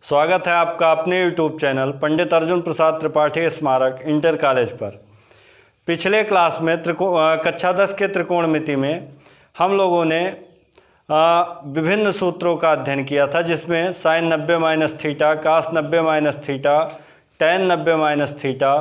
स्वागत है आपका अपने यूट्यूब चैनल पंडित अर्जुन प्रसाद त्रिपाठी स्मारक इंटर कॉलेज पर। पिछले क्लास में कक्षा 10 के त्रिकोणमिति में हम लोगों ने विभिन्न सूत्रों का अध्ययन किया था, जिसमें sine 90 minus theta, cos 90 minus theta, tan 90 minus theta,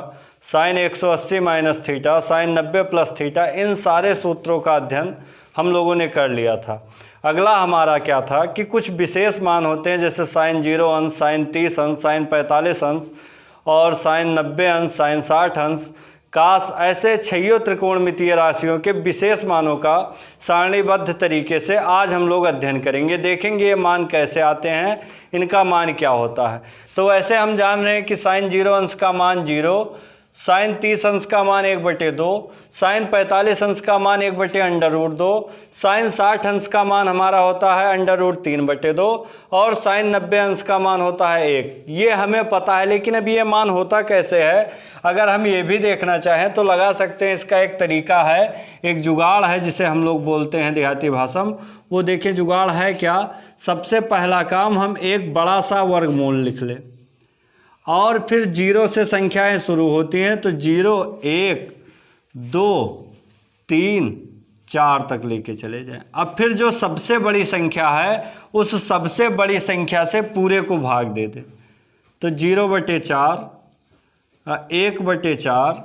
sine 180 minus theta, sine 90 plus theta, इन सारे सूत्रों का अध्ययन हम लोगों ने कर लिया था। अगला हमारा क्या था कि कुछ विशेष मान होते हैं, जैसे साइन 0 अंश, साइन 30 अंश, साइन 45 अंश और साइन 90 अंश, साइन 60 अंश, कास, ऐसे 6 त्रिकोणमितीय राशियों के विशेष मानों का सारणीबद्ध तरीके से आज हम लोग अध्ययन करेंगे। देखेंगे ये मान कैसे आते हैं, इनका मान क्या होता है। तो वैसे हम जान रहे हैं कि साइन 0 अंश का मान 0, साइन 30 अंश का मान 1/2, साइन 45 अंश का मान 1/√2, साइन 60 अंश का मान हमारा होता है √3/2 और साइन 90 अंश का मान होता है 1। ये हमें पता है, लेकिन अब ये मान होता कैसे है, अगर हम ये भी देखना चाहें तो लगा सकते हैं। इसका एक तरीका है, एक जुगाड़ है जिसे हम लोग बोलते हैं देहाती भाषा में। वो देखिए जुगाड़ है क्या। सबसे पहला काम, हम एक बड़ा सा वर्गमूल लिख लें और फिर 0 से संख्याएं शुरू होती हैं, तो 0, 1, 2, 3, 4 तक लेके चले जाएं। अब फिर जो सबसे बड़ी संख्या है उस सबसे बड़ी संख्या से पूरे को भाग दे दें, तो 0/4, 1/4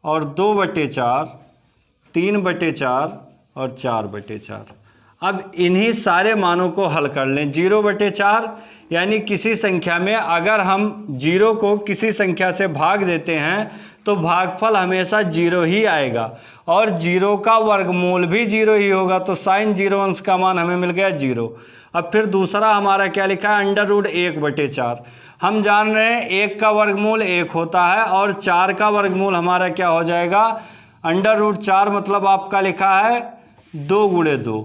और 2/4, 3/4 और 4/4। अब इन्हीं सारे मानों को हल कर लें। 0/4 यानी किसी संख्या में अगर हम 0 को किसी संख्या से भाग देते हैं तो भागफल हमेशा 0 ही आएगा और 0 का वर्गमूल भी 0 ही होगा। तो साइन 0 अंश का मान हमें मिल गया 0। अब फिर दूसरा हमारा क्या लिखा है, √1/4। हम जान रहे हैं 1 का वर्गमूल 1 होता है और 4 का वर्गमूल हमारा क्या हो जाएगा, √4 मतलब आपका लिखा है 2 × 2।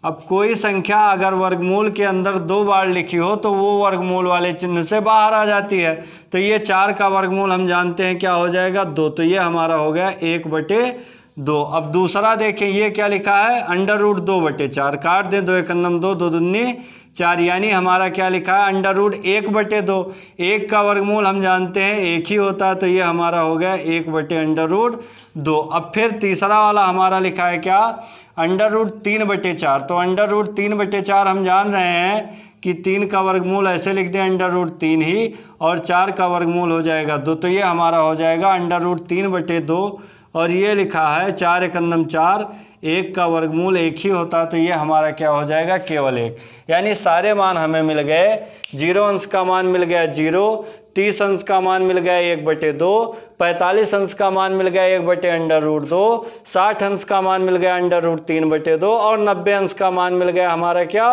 अब कोई संख्या अगर वर्गमूल के अंदर 2 बार लिखी हो तो वो वर्गमूल वाले चिन्ह से बाहर आ जाती है। तो ये 4 का वर्गमूल हम जानते हैं क्या हो जाएगा, 2। तो ये हमारा हो गया 1/2। अब दूसरा देखें, ये क्या लिखा है, √2/4। काट दें, 2 × 1 2, 2 दूनी 4, यानी हमारा क्या लिखा है, √1/2। 1 का वर्गमूल हम जानते हैं 1 ही होता है, तो ये हमारा हो गया 1/√2। अब फिर तीसरा वाला हमारा लिखा है क्या, √3/4। तो √3/4 हम जान रहे हैं कि 3 का वर्गमूल ऐसे लिख दें √3 ही, और 4 का वर्गमूल हो जाएगा 2। तो ये हमारा हो जाएगा √3/2। और ये लिखा है 4 × 1 4, 1 का वर्गमूल 1 ही होता है, तो ये हमारा क्या हो जाएगा, केवल 1। यानी सारे मान हमें मिल गए। 0 अंश का मान मिल गया 0, 30 अंश का मान मिल गया 1/2, 45 अंश का मान मिल गया 1/√2, 60 अंश का मान मिल गया √3/2 और 90 अंश का मान मिल गया हमारा क्या,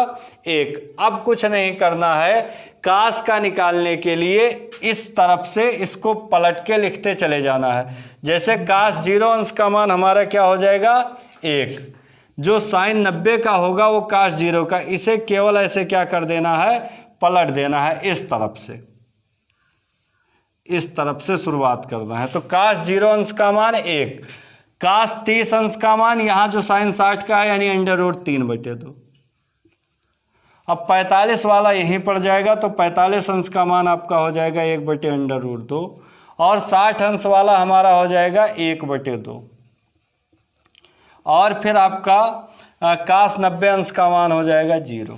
1। अब कुछ नहीं करना है, कास का निकालने के लिए इस तरफ से इसको पलट के लिखते चले जाना है। जैसे कास 0 अंश का मान हमारा क्या हो जाएगा, 1। जो साइन 90 का होगा वो कास 0 का, इसे केवल ऐसे क्या कर देना है, पलट देना है इस तरफ से। इस तरफ से शुरुआत करना है। तो कास 0 अंश का मान 1, कास 30 अंश का मान यहाँ जो साइन 60 का है यानी √3/2। अब 45 वाला यहीं पड़ जाएगा, तो 45 अंश का मान आपका हो जाएगा 1/√2 और 60 अंश वाला हमारा हो जाएगा 1/2। और फिर आपका कास 90 अंश का मान हो जाएगा 0।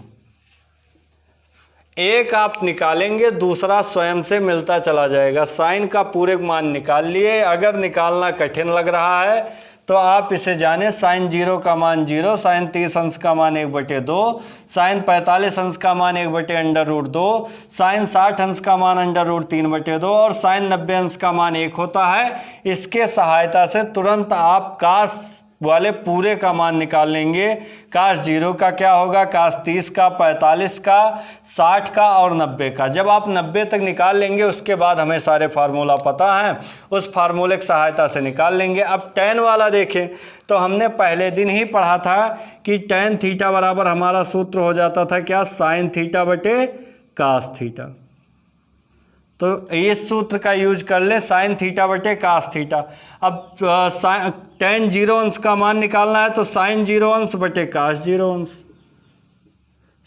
एक आप निकालेंगे, दूसरा स्वयं से मिलता चला जाएगा। साइन का पूरे मान निकाल लिए। अगर निकालना कठिन लग रहा है तो आप इसे जाने, साइन 0 का मान 0, साइन 30 अंश का मान 1/2, साइन 45 अंश का मान 1/√2, साइन 60 अंश का मान √3/2 और साइन 90 अंश का मान 1 होता है। इसके सहायता से तुरंत आप कास वाले पूरे का मान निकाल लेंगे। कास 0 का क्या होगा, कास 30 का, 45 का, 60 का और 90 का। जब आप 90 तक निकाल लेंगे उसके बाद हमें सारे फार्मूला पता हैं, उस फार्मूले की सहायता से निकाल लेंगे। अब टेन वाला देखें तो हमने पहले दिन ही पढ़ा था कि टेन थीटा बराबर हमारा सूत्र हो जाता था क्या, साइन थीटा/कास थीटा। तो इस सूत्र का यूज कर ले, साइन थीटा/कास थीटा। अब टेन 0 अंश का मान निकालना है, तो साइन 0 अंश/कास 0 अंश,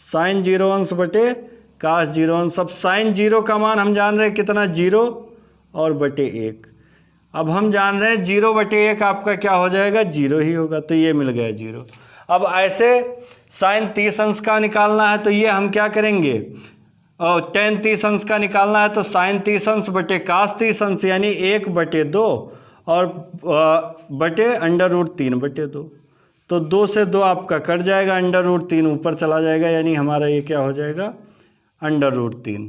साइन 0 अंश काश 0 अंश। अब साइन 0 का मान हम जान रहे हैं कितना, 0 और बटे 1। अब हम जान रहे हैं 0 बटे 1 आपका क्या हो जाएगा, 0 ही होगा, तो ये मिल गया 0। अब ऐसे साइन 30 अंश का निकालना है तो ये हम क्या करेंगे, और टेन 30 अंश का निकालना है तो साइन 30 अंश बटे कास 30 अंश यानी 1 बटे 2 और बटे √3 बटे 2। तो 2 से 2 आपका कट जाएगा, √3 ऊपर चला जाएगा, यानी हमारा ये क्या हो जाएगा, √3।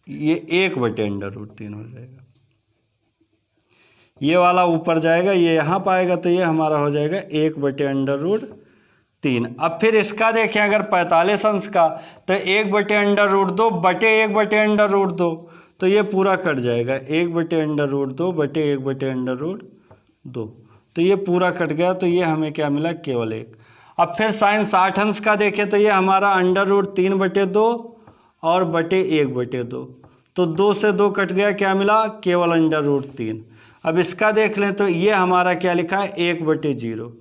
ये 1 बटे √3 हो जाएगा। ये वाला ऊपर जाएगा, ये यहाँ पाएगा, तो ये हमारा हो जाएगा 1 बटे √3। अब फिर इसका देखें अगर 45 अंश का, तो 1 बटे √2 बटे 1 बटे √2, तो ये पूरा कट जाएगा, 1 बटे √2 बटे 1 बटे √2, तो ये पूरा कट गया, तो ये हमें क्या मिला, केवल 1। अब फिर साइन 60 अंश का देखें तो ये हमारा √3 बटे 2 और बटे 1 बटे 2, तो 2 से 2 कट गया, क्या मिला, केवल √3। अब इसका देख लें तो ये हमारा क्या लिखा है, 1 बटे 0।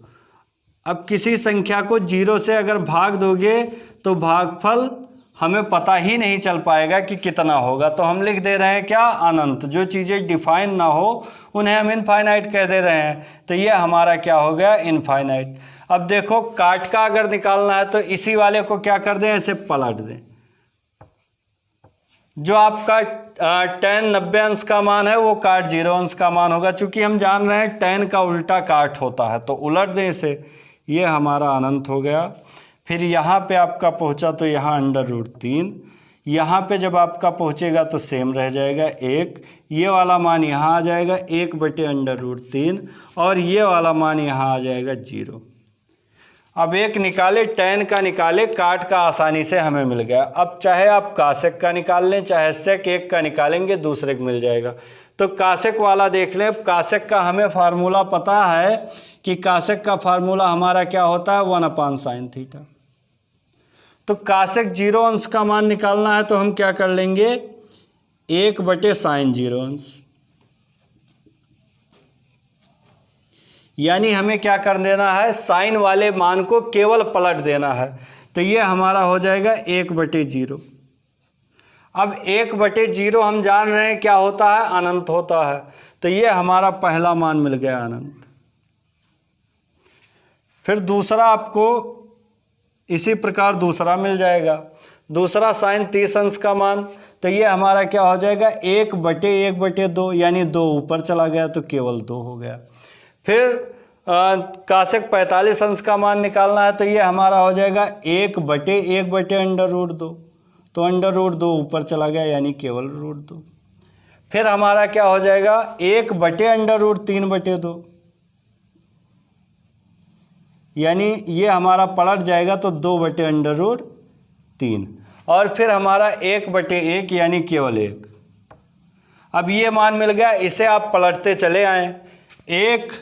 अब किसी संख्या को 0 से अगर भाग दोगे तो भागफल हमें पता ही नहीं चल पाएगा कि कितना होगा, तो हम लिख दे रहे हैं क्या, अनंत। जो चीज़ें डिफाइन ना हो उन्हें हम इनफाइनाइट कह दे रहे हैं, तो ये हमारा क्या हो गया, इनफाइनाइट। अब देखो काट का अगर निकालना है तो इसी वाले को क्या कर दें, ऐसे पलट दें। जो आपका tan 90 अंश का मान है वो काट 0 अंश का मान होगा, चूंकि हम जान रहे हैं tan का उल्टा काट होता है, तो उलट दें इसे, ये हमारा अनंत हो गया। फिर यहाँ पे आपका पहुँचा तो यहाँ √3, यहाँ पे जब आपका पहुँचेगा तो सेम रह जाएगा 1, ये वाला मान यहाँ आ जाएगा 1 बटे √3 और ये वाला मान यहाँ आ जाएगा 0। अब एक निकाले, tan का निकाले, काट का आसानी से हमें मिल गया। अब चाहे आप कासेक का निकाल लें, चाहे सेक 1 का निकालेंगे, दूसरे को मिल जाएगा। तो कासेक वाला देख लें। कासेक का हमें फार्मूला पता है कि कासेक का फार्मूला हमारा क्या होता है, 1/sin थीटा। तो कासेक 0 अंश का मान निकालना है तो हम क्या कर लेंगे, 1 बटे sin 0 अंश, यानी हमें क्या कर देना है, साइन वाले मान को केवल पलट देना है, तो ये हमारा हो जाएगा 1 बटे 0। अब 1 बटे 0 हम जान रहे हैं क्या होता है, अनंत होता है, तो ये हमारा पहला मान मिल गया, अनंत। फिर दूसरा आपको इसी प्रकार दूसरा मिल जाएगा, दूसरा साइन 30 अंश का मान, तो ये हमारा क्या हो जाएगा, 1 बटे 1 बटे 2, यानी 2 ऊपर चला गया तो केवल 2 हो गया। फिर कासेक 45 अंश का मान निकालना है तो ये हमारा हो जाएगा 1 बटे 1 बटे √2, तो √2 ऊपर चला गया यानी केवल √2। फिर हमारा क्या हो जाएगा, 1 बटे √3 बटे 2, यानी ये हमारा पलट जाएगा तो 2 बटे √3, और फिर हमारा 1 बटे 1 यानी केवल 1। अब ये मान मिल गया, इसे आप पलटते चले आए, 1,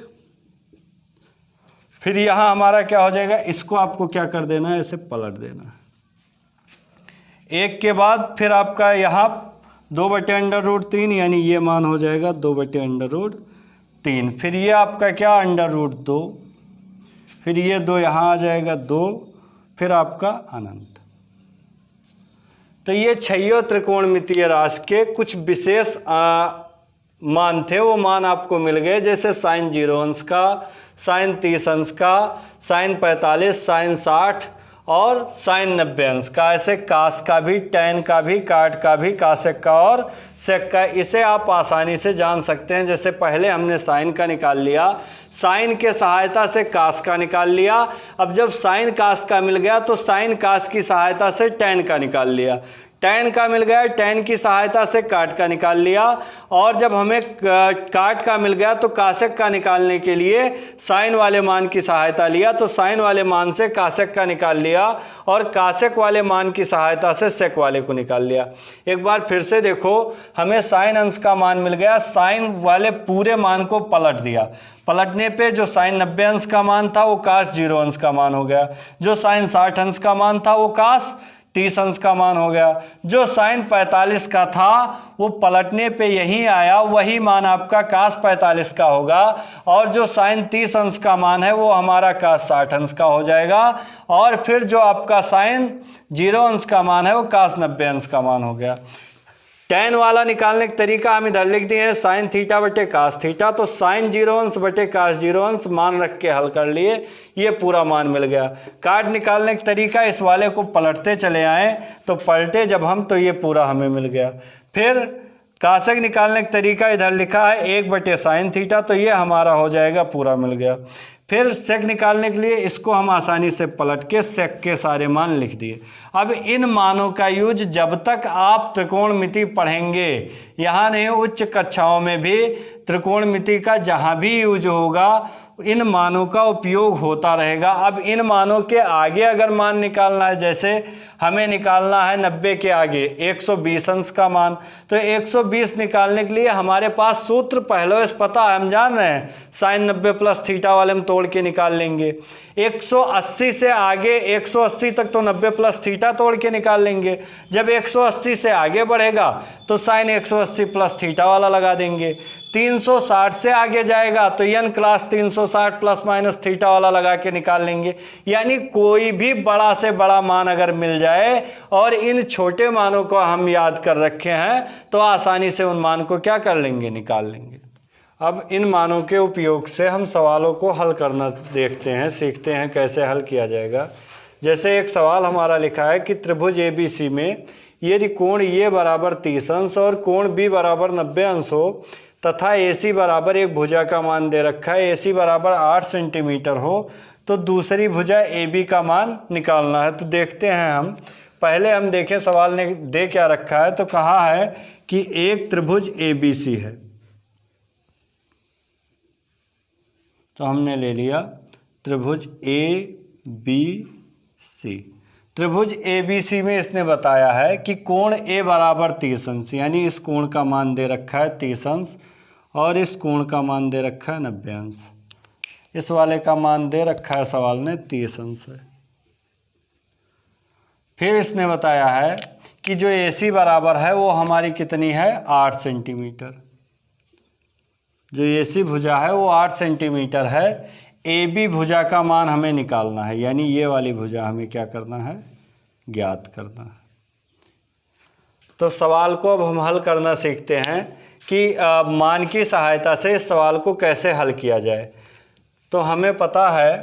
फिर यहाँ हमारा क्या हो जाएगा, इसको आपको क्या कर देना है, इसे पलट देना है। 1 के बाद फिर आपका यहाँ 2 बटे √3 यानी ये मान हो जाएगा 2 बटे √3, फिर ये आपका क्या, √2, फिर ये 2 यहाँ आ जाएगा 2, फिर आपका अनंत। तो ये छहियों त्रिकोणमितीय राशि के कुछ विशेष मान थे, वो मान आपको मिल गए, जैसे साइन 0 अंश का, साइन 30 अंश का, साइन 45, साइन 60 और साइन 90 अंश का। ऐसे कास का भी, tan का भी, काट का भी, कासेक का और सेक का। इसे आप आसानी से जान सकते हैं, जैसे पहले हमने साइन का निकाल लिया, साइन के सहायता से कास का निकाल लिया। अब जब साइन कास का मिल गया तो साइन कास की सहायता से tan का निकाल लिया, tan का मिल गया, tan की सहायता से काट का निकाल लिया, और जब हमें काट का मिल गया तो कासेक का निकालने के लिए साइन वाले मान की सहायता लिया, तो साइन वाले मान से कासेक का निकाल लिया, और कासेक वाले मान की सहायता से सेक वाले को निकाल लिया। एक बार फिर से देखो, हमें साइन अंश का मान मिल गया, साइन वाले पूरे मान को पलट दिया, पलटने पे जो साइन 90 अंश का मान था वो कास 0 अंश का मान हो गया, जो साइन 60 अंश का मान था वो कास 30 अंश का मान हो गया। जो साइन 45 का था वो पलटने पे यही आया, वही मान आपका कास 45 का होगा। और जो साइन 30 अंश का मान है वो हमारा कास 60 अंश का हो जाएगा। और फिर जो आपका साइन 0 अंश का मान है वो कास 90 अंश का मान हो गया। tan वाला निकालने का तरीका हम इधर लिख दिए हैं, साइन थीटा बटे कास थीटा। तो साइन 0 अंश बटे कास 0 अंश मान रख के हल कर लिए, ये पूरा मान मिल गया। काट निकालने का तरीका, इस वाले को पलटते चले आए तो पलटे जब हम तो ये पूरा हमें मिल गया। फिर कासक निकालने का तरीका इधर लिखा है 1 बटे साइन थीटा, तो ये हमारा हो जाएगा, पूरा मिल गया। फिर सेक निकालने के लिए इसको हम आसानी से पलट के सेक के सारे मान लिख दिए। अब इन मानों का यूज जब तक आप त्रिकोणमिति पढ़ेंगे, यहाँ नहीं उच्च कक्षाओं में भी त्रिकोणमिति का जहाँ भी यूज होगा इन मानों का उपयोग होता रहेगा। अब इन मानों के आगे अगर मान निकालना है, जैसे हमें निकालना है 90 के आगे 120 अंश का मान, तो 120 निकालने के लिए हमारे पास सूत्र पहले से पता है, हम जान रहे हैं, साइन 90 प्लस थीटा वाले हम तोड़ के निकाल लेंगे। 180 से आगे 180 तक तो 90 प्लस थीटा तोड़ के निकाल लेंगे। जब 180 से आगे बढ़ेगा तो साइन 180 प्लस थीटा वाला लगा देंगे। 360 से आगे जाएगा तो n class 360 plus minus theta वाला लगा के निकाल लेंगे। यानी कोई भी बड़ा से बड़ा मान अगर मिल जाए और इन छोटे मानों को हम याद कर रखे हैं तो आसानी से उन मान को क्या कर लेंगे, निकाल लेंगे। अब इन मानों के उपयोग से हम सवालों को हल करना देखते हैं, सीखते हैं कैसे हल किया जाएगा। जैसे एक सवाल हमारा लिखा है कि त्रिभुज ABC में यदि कोण ए बराबर 30 अंश और कोण B बराबर 90 अंश हो तथा AC बराबर एक भुजा का मान दे रखा है, AC बराबर 8 सेंटीमीटर हो, तो दूसरी भुजा AB का मान निकालना है। तो देखते हैं हम, पहले हम देखें सवाल ने दे क्या रखा है। तो कहा है कि एक त्रिभुज ABC है, तो हमने ले लिया त्रिभुज ABC। त्रिभुज ABC में इसने बताया है कि कोण A बराबर 30 अंश, यानी इस कोण का मान दे रखा है 30 अंश और इस कोण का मान दे रखा है 90 अंश। इस वाले का मान दे रखा है सवाल ने 30 अंश है। फिर इसने बताया है कि जो AC बराबर है वो हमारी कितनी है, 8 सेंटीमीटर। जो AC भुजा है वो 8 सेंटीमीटर है। AB भुजा का मान हमें निकालना है, यानी ये वाली भुजा हमें क्या करना है, ज्ञात करना है। तो सवाल को अब हम हल करना सीखते हैं कि मान की सहायता से इस सवाल को कैसे हल किया जाए। तो हमें पता है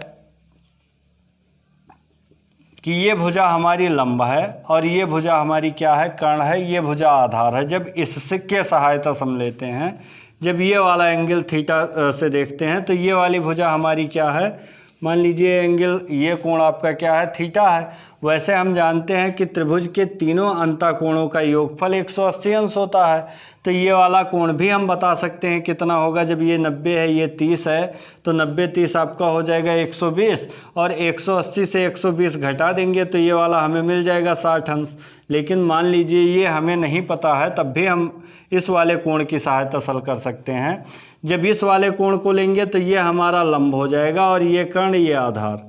कि ये भुजा हमारी लंब है और ये भुजा हमारी क्या है, कर्ण है, ये भुजा आधार है। जब इसके सहायता से हम लेते हैं, जब ये वाला एंगल थीटा से देखते हैं तो ये वाली भुजा हमारी क्या है, मान लीजिए एंगल, ये कोण आपका क्या है, थीटा है। वैसे हम जानते हैं कि त्रिभुज के तीनों अंतःकोणों का योगफल 180 अंश होता है। तो ये वाला कोण भी हम बता सकते हैं कितना होगा। जब ये 90 है, ये 30 है, तो 90 30 आपका हो जाएगा 120 और 180 से 120 घटा देंगे तो ये वाला हमें मिल जाएगा 60 अंश। लेकिन मान लीजिए ये हमें नहीं पता है, तब भी हम इस वाले कोण की सहायता से हल कर सकते हैं। जब इस वाले कोण को लेंगे तो ये हमारा लंब हो जाएगा और ये कर्ण, ये आधार,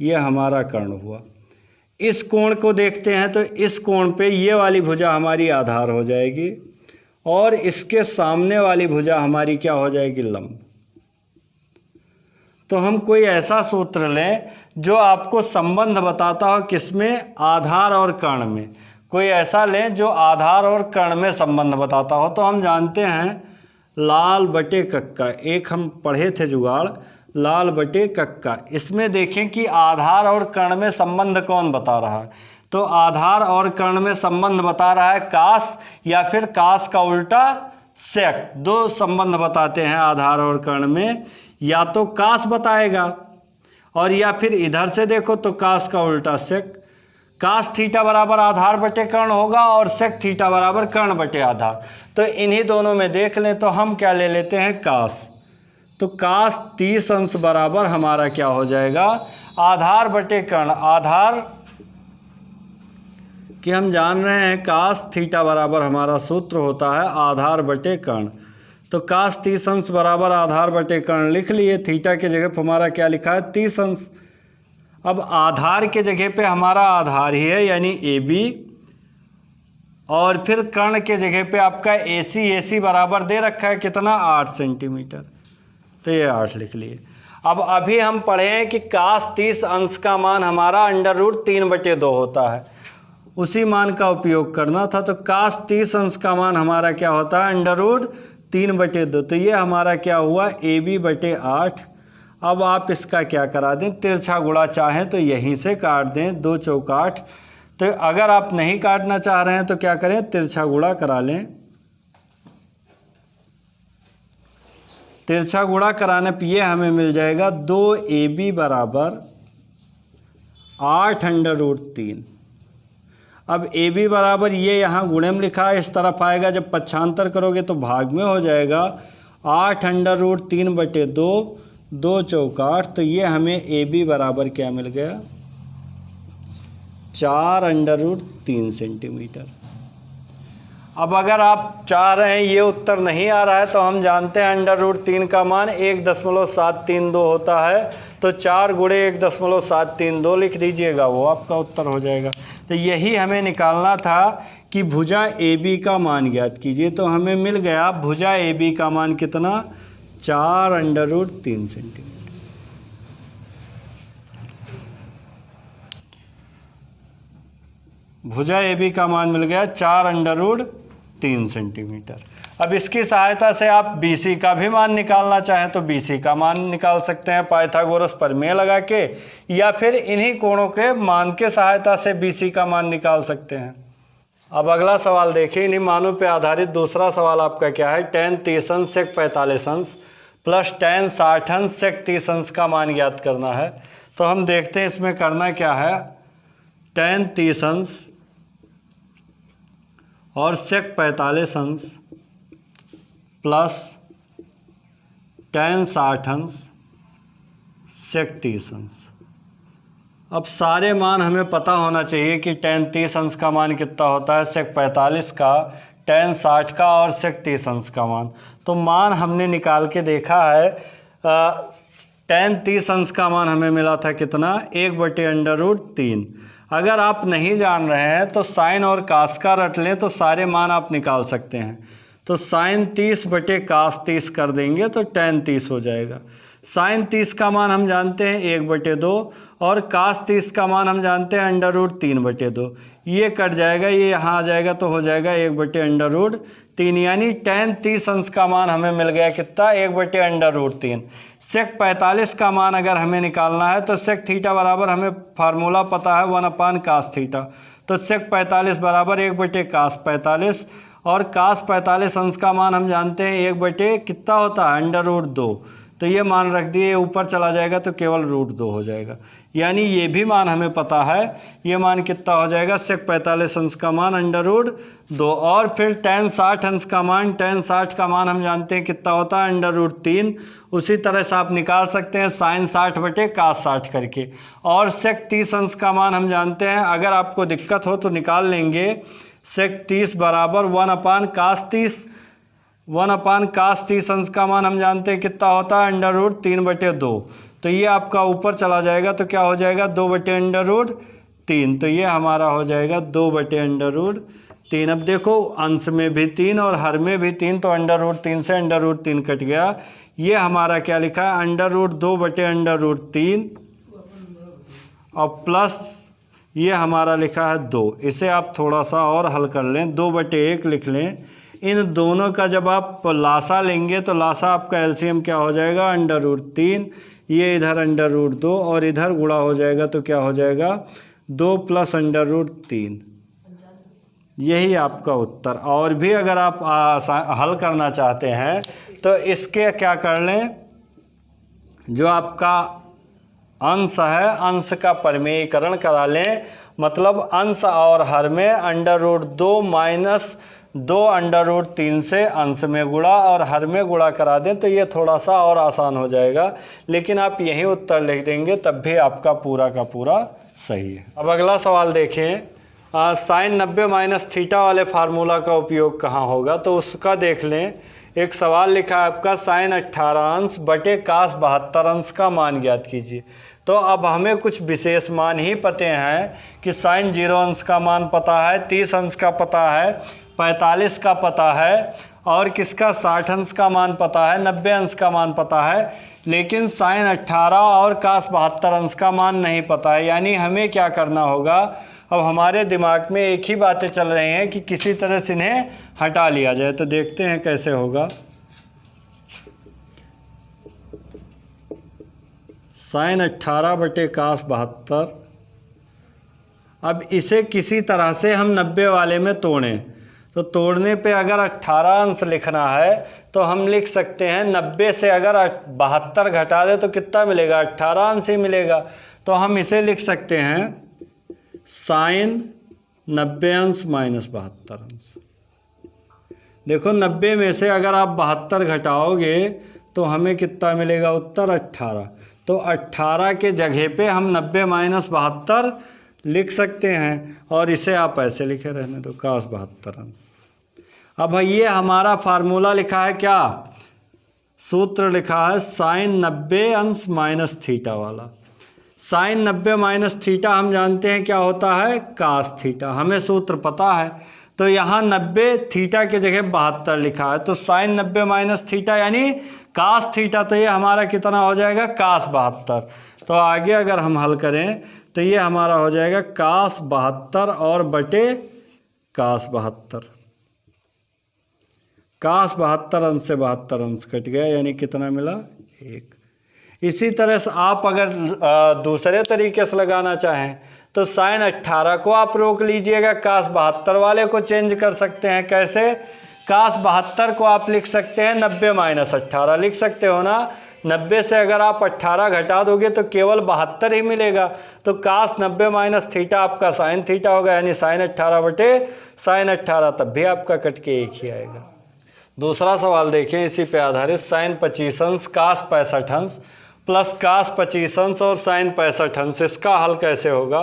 ये हमारा कर्ण हुआ। इस कोण को देखते हैं तो इस कोण पे ये वाली भुजा हमारी आधार हो जाएगी और इसके सामने वाली भुजा हमारी क्या हो जाएगी, लंब। तो हम कोई ऐसा सूत्र लें जो आपको संबंध बताता हो, किसमें, आधार और कर्ण में। कोई ऐसा लें जो आधार और कर्ण में संबंध बताता हो। तो हम जानते हैं लाल बटे कक्का, एक हम पढ़े थे जुगाड़, लाल बटे कक्का। इसमें देखें कि आधार और कर्ण में संबंध कौन बता रहा है। तो आधार और कर्ण में संबंध बता रहा है कास, या फिर कास का उल्टा सेक। दो संबंध बताते हैं आधार और कर्ण में, या तो कास बताएगा और या फिर इधर से देखो तो कास का उल्टा सेक। कास थीटा बराबर आधार बटे कर्ण होगा और सेक थीटा बराबर कर्ण बटे आधार। तो इन्हीं दोनों में देख लें तो हम क्या ले लेते हैं, कास। तो कास 30 अंश बराबर हमारा क्या हो जाएगा, आधार बटे कर्ण। आधार कि हम जान रहे हैं कास थीटा बराबर हमारा सूत्र होता है आधार बटे कर्ण। तो कास 30 अंश बराबर आधार बटे कर्ण लिख लिए। थीटा की जगह पर हमारा क्या लिखा है, 30 अंश। अब आधार के जगह पे हमारा आधार ही है यानी AB, और फिर कर्ण के जगह पे आपका AC बराबर दे रखा है कितना 8 सेंटीमीटर, तो ये 8 लिख लिए। अब अभी हम पढ़े हैं कि cos 30 अंश का मान हमारा √3/2 होता है, उसी मान का उपयोग करना था। तो cos 30 अंश का मान हमारा क्या होता है √3/2, तो ये हमारा क्या हुआ AB/8। अब आप इसका क्या करा दें, तिरछा गुणा चाहें तो यहीं से काट दें, 2 चौक 8। तो अगर आप नहीं काटना चाह रहे हैं तो क्या करें, तिरछा गुणा करा लें। तिरछा गुणा कराने पर ये हमें मिल जाएगा 2AB बराबर 8√3। अब AB बराबर ये यहाँ गुणे में लिखा है, इस तरफ आएगा, जब पक्षांतर करोगे तो भाग में हो जाएगा 8√3/2, 2 चौक 8। तो ये हमें AB बराबर क्या मिल गया 4√3 सेंटीमीटर। अब अगर आप चाह रहे हैं ये उत्तर नहीं आ रहा है तो हम जानते हैं √3 का मान 1.732 होता है, तो 4 गुणे 1.732 लिख दीजिएगा, वो आपका उत्तर हो जाएगा। तो यही हमें निकालना था कि भुजा AB का मान ज्ञात कीजिए, तो हमें मिल गया भुजा AB का मान कितना 4√3 सेंटीमीटर। भुजा AB का मान मिल गया 4√3 सेंटीमीटर। अब इसकी सहायता से आप BC का भी मान निकालना चाहें तो BC का मान निकाल सकते हैं पाइथागोरस प्रमेय लगा के, या फिर इन्हीं कोणों के मान के सहायता से BC का मान निकाल सकते हैं। अब अगला सवाल देखिए, इन्हीं मानों पे आधारित दूसरा सवाल आपका क्या है, tan 30 अंश sec 45 अंश प्लस tan 60 अंश sec 30 अंश का मान ज्ञात करना है। तो हम देखते हैं इसमें करना क्या है, tan 30 अंश और sec 45 अंश प्लस tan 60 अंश sec 30 अंश। अब सारे मान हमें पता होना चाहिए कि tan 30 अंश का मान कितना होता है, sec 45 का, tan 60 का और sec 30 अंश का मान। तो मान हमने निकाल के देखा है, tan 30 अंश का मान हमें मिला था कितना 1/√3। अगर आप नहीं जान रहे हैं तो साइन और कास का रट लें तो सारे मान आप निकाल सकते हैं। तो साइन 30/cos 30 कर देंगे तो tan 30 हो जाएगा। साइन 30 का मान हम जानते हैं 1/2 और cos 30 का मान हम जानते हैं √3/2। ये कट जाएगा, ये यहाँ आ जाएगा तो हो जाएगा 1/√3, यानी tan 30 अंश का मान हमें मिल गया कितना 1/√3। sec 45 का मान अगर हमें निकालना है तो sec थीटा बराबर हमें फार्मूला पता है 1/cos थीटा, तो sec 45 बराबर 1/cos 45 और cos 45 अंश का मान हम जानते हैं 1/ कितना होता है √2। तो ये मान रख दिए, ऊपर चला जाएगा तो केवल √2 हो जाएगा, यानी ये भी मान हमें पता है। ये मान कितना हो जाएगा sec 45 अंश का मान √2 और फिर tan 60 अंश का मान, tan 60 का मान हम जानते हैं कितना होता है √3। उसी तरह से आप निकाल सकते हैं sin 60/cos 60 करके। और sec 30 अंश का मान हम जानते हैं, अगर आपको दिक्कत हो तो निकाल लेंगे, sec 30 बराबर 1/cos 30। 1/cos 30 अंश का मान हम जानते हैं कितना होता है √3/2। तो ये आपका ऊपर चला जाएगा तो क्या हो जाएगा 2/√3। तो ये हमारा हो जाएगा 2/√3। अब देखो अंश में भी 3 और हर में भी 3, तो √3 से √3 कट गया। ये हमारा क्या लिखा है √2/√3 और प्लस ये हमारा लिखा है 2। इसे आप थोड़ा सा और हल कर लें, 2/1 लिख लें। इन दोनों का जब आप लासा लेंगे तो लासा आपका एलसीएम क्या हो जाएगा √3, ये इधर √2 और इधर गुणा हो जाएगा तो क्या हो जाएगा 2 + √3। यही आपका उत्तर। और भी अगर आप हल करना चाहते हैं तो इसके क्या कर लें, जो आपका अंश है अंश का परमेयीकरण करा लें, मतलब अंश और हर में √2 - 2 √3 से अंश में गुणा और हर में गुणा करा दें तो ये थोड़ा सा और आसान हो जाएगा, लेकिन आप यही उत्तर लिख देंगे तब भी आपका पूरा का पूरा सही है। अब अगला सवाल देखें, sin 90 - थीटा वाले फार्मूला का उपयोग कहाँ होगा, तो उसका देख लें। एक सवाल लिखा है आपका sin 18 अंश बटे cos 72 अंश का मान ज्ञात कीजिए। तो अब हमें कुछ विशेष मान ही पते हैं कि साइन 0 अंश का मान पता है, 30 अंश का पता है, 45 का पता है और किसका 60 अंश का मान पता है, 90 अंश का मान पता है, लेकिन साइन 18 और कास 72 अंश का मान नहीं पता है। यानी हमें क्या करना होगा, अब हमारे दिमाग में एक ही बातें चल रही हैं कि किसी तरह से इन्हें हटा लिया जाए। तो देखते हैं कैसे होगा। साइन 18 बटे कास 72, अब इसे किसी तरह से हम 90 वाले में तोड़ें, तो तोड़ने पे अगर 18 अंश लिखना है तो हम लिख सकते हैं 90 से अगर 72 घटा दे तो कितना मिलेगा, 18 अंश ही मिलेगा। तो हम इसे लिख सकते हैं साइन 90 अंश माइनस 72 अंश। देखो 90 में से अगर आप 72 घटाओगे तो हमें कितना मिलेगा, उत्तर 18। तो 18 के जगह पे हम 90 माइनस 72 लिख सकते हैं और इसे आप ऐसे लिखे रहने दो, कास 72 अंश। अब ये हमारा फार्मूला लिखा है, क्या सूत्र लिखा है, साइन 90 अंश माइनस थीटा वाला। साइन 90 माइनस थीटा हम जानते हैं क्या होता है, कास थीटा, हमें सूत्र पता है। तो यहाँ 90 थीटा के जगह 72 लिखा है, तो साइन 90 माइनस थीटा यानी कास थीटा, तो ये हमारा कितना हो जाएगा, कास 72। तो आगे अगर हम हल करें तो ये हमारा हो जाएगा कास 72 और बटे कास 72। कास 72 अंश से 72 अंश कट गया, यानी कितना मिला, 1। इसी तरह से आप अगर दूसरे तरीके से लगाना चाहें तो साइन 18 को आप रोक लीजिएगा, कास 72 वाले को चेंज कर सकते हैं। कैसे, कास 72 को आप लिख सकते हैं 90 माइनस 18, लिख सकते हो ना। 90 से अगर आप 18 घटा दोगे तो केवल 72 ही मिलेगा। तो कास 90 माइनस थीटा आपका साइन थीटा होगा, यानी साइन 18 बटे साइन 18, तब भी आपका कट के 1 ही आएगा। दूसरा सवाल देखें इसी पे आधारित, साइन 25 अंश कास 65 अंश प्लस कास 25 अंश और साइन 65 अंश, इसका हल कैसे होगा।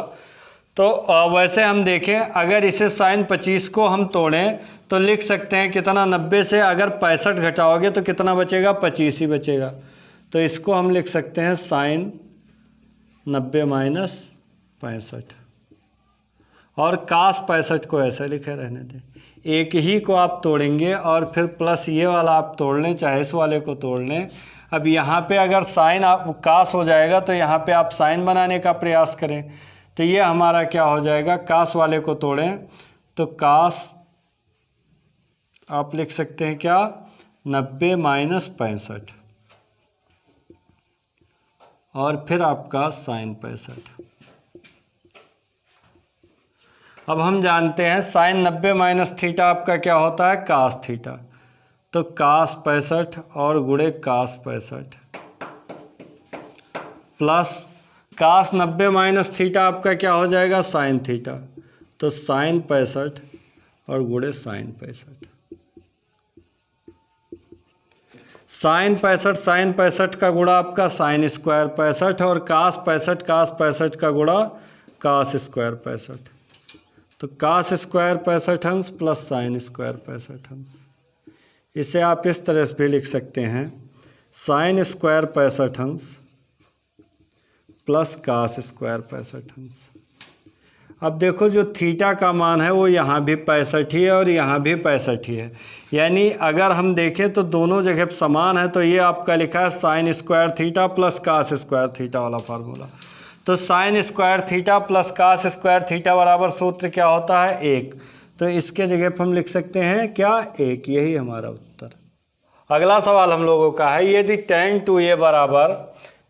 तो वैसे हम देखें, अगर इसे साइन 25 को हम तोड़ें तो लिख सकते हैं कितना, 90 से अगर 65 घटाओगे तो कितना बचेगा, 25 ही बचेगा। तो इसको हम लिख सकते हैं साइन 90 माइनस 65 और कास 65 को ऐसे लिखे रहने दें। एक ही को आप तोड़ेंगे और फिर प्लस ये वाला आप तोड़ लें, चाहे इस वाले को तोड़ लें। अब यहाँ पे अगर साइन आप कास हो जाएगा तो यहाँ पे आप साइन बनाने का प्रयास करें, तो ये हमारा क्या हो जाएगा, कास वाले को तोड़ें तो कास आप लिख सकते हैं क्या, 90 माइनस 65 और फिर आपका साइन 65। अब हम जानते हैं साइन 90 माइनस थीटा आपका क्या होता है, कास थीटा। तो कास 65 और गुणे कास 65 प्लस कास 90 माइनस थीटा आपका क्या हो जाएगा, साइन थीटा। तो साइन 65 और गुणे साइन 65। साइन 65 का गुणा आपका साइन स्क्वायर 65 और कास 65 का गुणा कास स्क्वायर 65। तो कास स्क्वायर 65 अंश प्लस साइन स्क्वायर 65 अंश। इसे आप इस तरह से भी लिख सकते हैं, साइन स्क्वायर 65 अंश प्लस कास स्क्वायर 65 अंश। अब देखो जो थीटा का मान है वो यहाँ भी 65 ही है और यहाँ भी 65 ही है, यानी अगर हम देखें तो दोनों जगह समान है। तो ये आपका लिखा है sine square theta plus cos square theta वाला फार्मूला। तो sine square theta plus cos square theta बराबर सूत्र क्या होता है, 1। तो इसके जगह पर हम लिख सकते हैं क्या, 1। यही हमारा उत्तर। अगला सवाल हम लोगों का है, यदि tan 2a बराबर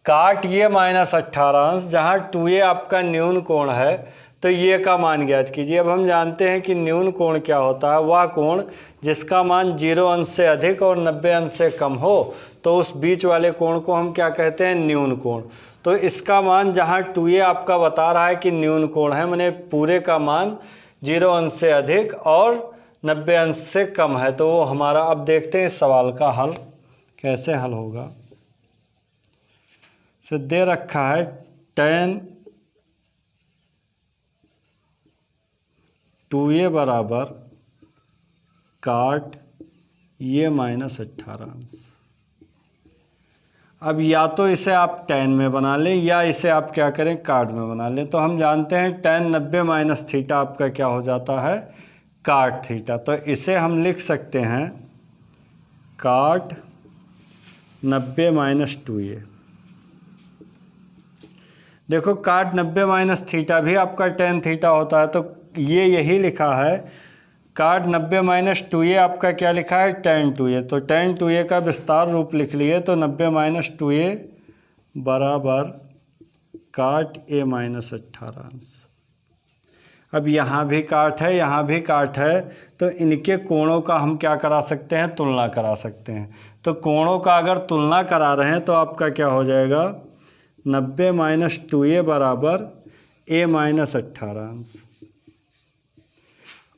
काट ये माइनस 18 अंश, जहाँ 2a आपका न्यून कोण है, तो ये का मान ज्ञात कीजिए। अब हम जानते हैं कि न्यून कोण क्या होता है, वह कोण जिसका मान 0 अंश से अधिक और 90 अंश से कम हो, तो उस बीच वाले कोण को हम क्या कहते हैं, न्यून कोण। तो इसका मान जहाँ 2a आपका बता रहा है कि न्यून कोण है, माने पूरे का मान 0 अंश से अधिक और 90 अंश से कम है, तो वो हमारा, अब देखते हैं इस सवाल का हल कैसे हल होगा। तो दे रखा है tan 2a बराबर काट ये माइनस 18 अंश। अब या तो इसे आप tan में बना लें या इसे आप क्या करें काट में बना लें। तो हम जानते हैं tan 90 माइनस थीटा आपका क्या हो जाता है काट थीटा। तो इसे हम लिख सकते हैं काट 90 माइनस 2a। देखो काट 90 माइनस थीटा भी आपका tan थीटा होता है, तो ये यही लिखा है काट 90 माइनस 2a आपका क्या लिखा है tan 2a। तो tan 2a का विस्तार रूप लिख लिए तो 90 माइनस 2a बराबर काट a माइनस 18 अंश। अब यहाँ भी काट है यहाँ भी काट है, तो इनके कोणों का हम क्या करा सकते हैं तुलना करा सकते हैं। तो कोणों का अगर तुलना करा रहे हैं तो आपका क्या हो जाएगा 90 माइनस 2a बराबर a माइनस 18 अंश।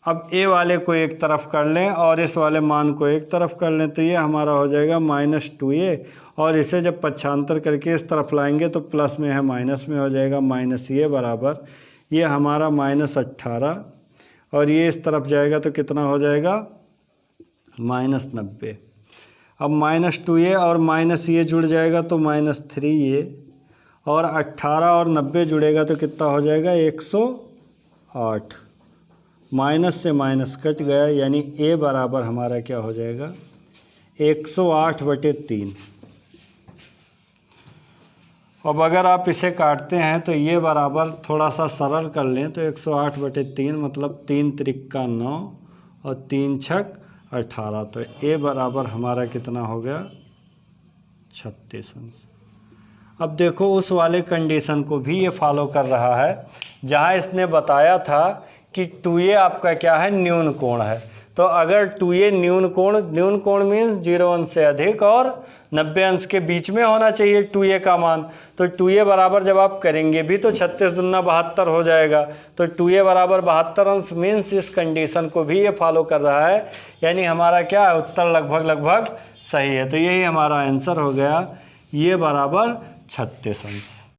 अब a वाले को एक तरफ कर लें और इस वाले मान को एक तरफ कर लें, तो ये हमारा हो जाएगा माइनस 2a, और इसे जब पक्षांतर करके इस तरफ लाएंगे तो प्लस में है माइनस में हो जाएगा माइनस a बराबर ये हमारा माइनस 18, और ये इस तरफ जाएगा तो कितना हो जाएगा माइनस 90। अब माइनस 2a और माइनस ये जुड़ जाएगा तो माइनस 3a, और 18 और 90 जुड़ेगा तो कितना हो जाएगा 108। माइनस से माइनस कट गया, यानी a बराबर हमारा क्या हो जाएगा 108/3। अब अगर आप इसे काटते हैं तो ये बराबर थोड़ा सा सरल कर लें तो 108/3 मतलब 3 त्रिका 9 और 3 छक 18। तो a बराबर हमारा कितना हो गया 36 अंश। अब देखो उस वाले कंडीशन को भी ये फॉलो कर रहा है जहाँ इसने बताया था कि 2a आपका क्या है न्यून कोण है। तो अगर 2a न्यून कोण मीन्स 0 अंश से अधिक और 90 अंश के बीच में होना चाहिए 2a का मान। तो 2a बराबर जब आप करेंगे भी तो 36 दूना 72 हो जाएगा। तो 2a बराबर 72 अंश मीन्स इस कंडीशन को भी ये फॉलो कर रहा है, यानी हमारा क्या है उत्तर लगभग सही है। तो यही हमारा आंसर हो गया ये बराबर 36 अंश।